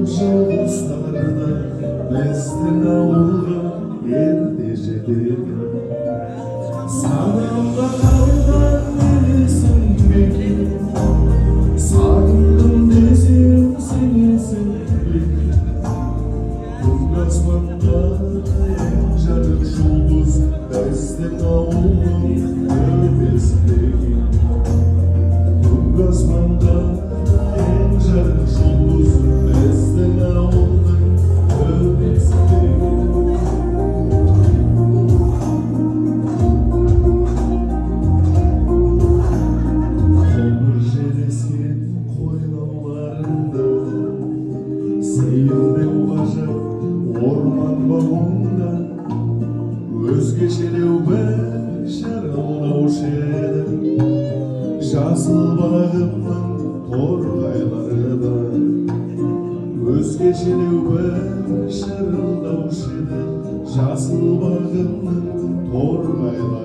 Жолыстарда біздің ауылға ерте жетеді. Санамда қалған елесің бекен, сағындым десем сенесің бекен. Күн аспанда ең жарық жұлдыз біздің ауылдың төбесіндегі. Күн аспанда ең жарық жұлдыз біздің ауылдың төбесіндегі. Қоңыр желескен қойнауларында сейілдеу ғажап орман бағында өзгешелеу бір шарылдаушы еді. Жасыл бағымның торғайлары да өзгешелеу бір шарылдаушы еді. Жасыл бағымның торғайлары